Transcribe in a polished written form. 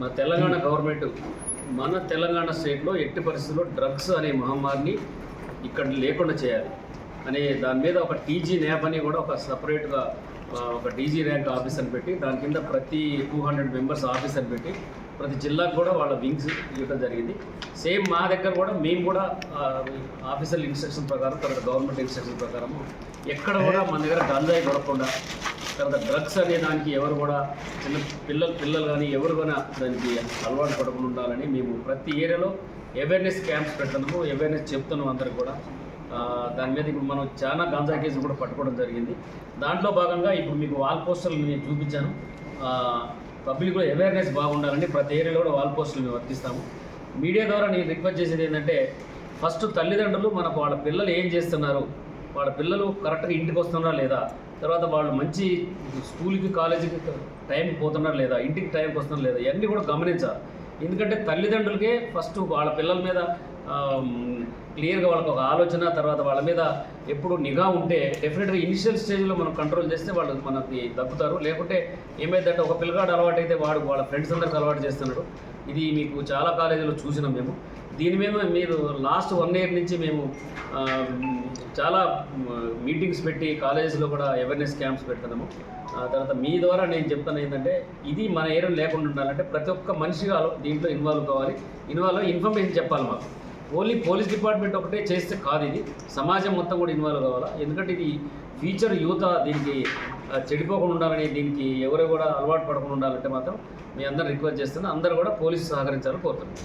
మన తెలంగాణ గవర్నమెంట్ మన తెలంగాణ స్టేట్లో ఎట్టి పరిస్థితుల్లో డ్రగ్స్ అనే మహమ్మారిని ఇక్కడ లేకుండా చేయాలి అనే దాని మీద ఒక టీజీ న్యాప్ అని కూడా ఒక సపరేట్గా ఒక డీజీ ర్యాంక్ ఆఫీసర్ని పెట్టి దాని కింద ప్రతి 200 మెంబర్స్ ఆఫీసర్ని పెట్టి ప్రతి జిల్లాకు కూడా వాళ్ళ వింగ్స్ ఇవ్వడం జరిగింది. సేమ్ మా దగ్గర కూడా మేము కూడా ఆఫీసర్ ఇన్స్ట్రక్షన్ ప్రకారం తర్వాత గవర్నమెంట్ ఇన్స్ట్రక్షన్ ప్రకారం ఎక్కడ కూడా మన దగ్గర గంజాయి దొరకకుండా తర్వాత డ్రగ్స్ అనే దానికి ఎవరు కూడా చిన్న పిల్లలు కానీ ఎవరు కూడా దానికి అలవాటు పడకుండా ఉండాలని మేము ప్రతి ఏరియాలో అవేర్నెస్ క్యాంప్స్ పెడుతున్నాము, అవేర్నెస్ చెప్తున్నాము అందరికి కూడా. దాని మీద ఇప్పుడు మనం చాలా గాంజా కేసులు కూడా పట్టుకోవడం జరిగింది. దాంట్లో భాగంగా ఇప్పుడు మీకు వాల్ పోస్టర్లు నేను చూపించాను. పబ్లిక్ కూడా అవేర్నెస్ బాగుండాలని ప్రతి ఏరియాలో కూడా వాల్ పోస్టర్లు మేము వర్తిస్తాము. మీడియా ద్వారా నేను రిక్వెస్ట్ చేసేది ఏంటంటే ఫస్ట్ తల్లిదండ్రులు మనకు వాళ్ళ పిల్లలు ఏం చేస్తున్నారు, వాళ్ళ పిల్లలు కరెక్ట్గా ఇంటికి వస్తున్నారా లేదా, తర్వాత వాళ్ళు మంచి స్కూల్కి కాలేజీకి టైంకి పోతున్నారా లేదా, ఇంటికి టైంకి వస్తున్నారా లేదా, ఇవన్నీ కూడా గమనించాలి. ఎందుకంటే తల్లిదండ్రులకే ఫస్ట్ వాళ్ళ పిల్లల మీద క్లియర్గా వాళ్ళకి ఒక ఆలోచన, తర్వాత వాళ్ళ మీద ఎప్పుడు నిఘా ఉంటే డెఫినెట్గా ఇనిషియల్ స్టేజ్లో మనం కంట్రోల్ చేస్తే వాళ్ళు మనకి తగ్గుతారు. లేకుంటే ఏమైందంటే ఒక పిల్లగాడు అలవాటు అయితే వాడు వాళ్ళ ఫ్రెండ్స్ అందరికి అలవాటు చేస్తున్నాడు. ఇది మీకు చాలా కాలేజీలో చూసినాం మేము. దీని మీద మీరు లాస్ట్ 1 year నుంచి మేము చాలా మీటింగ్స్ పెట్టి కాలేజెస్లో కూడా అవేర్నెస్ క్యాంప్స్ పెడుతున్నాము. తర్వాత మీ ద్వారా నేను చెప్తాను ఏంటంటే ఇది మన ఏరియా లేకుండా ఉండాలంటే ప్రతి ఒక్క మనిషిగా దీంట్లో ఇన్వాల్వ్ కావాలి. ఇన్ఫర్మేషన్ చెప్పాలి మాకు. ఓన్లీ పోలీస్ డిపార్ట్మెంట్ ఒకటే చేస్తే కాదు, ఇది సమాజం మొత్తం కూడా ఇన్వాల్వ్ కావాలా. ఎందుకంటే ఇది ఫ్యూచర్ యువత దీనికి చెడిపోకుండా ఉండాలని, దీనికి ఎవరు కూడా అలవాటు పడకుండా ఉండాలంటే మాత్రం మీ అందరూ రిక్వెస్ట్ చేస్తున్నా. అందరూ కూడా పోలీసు సహకరించాలని కోరుతున్నాను.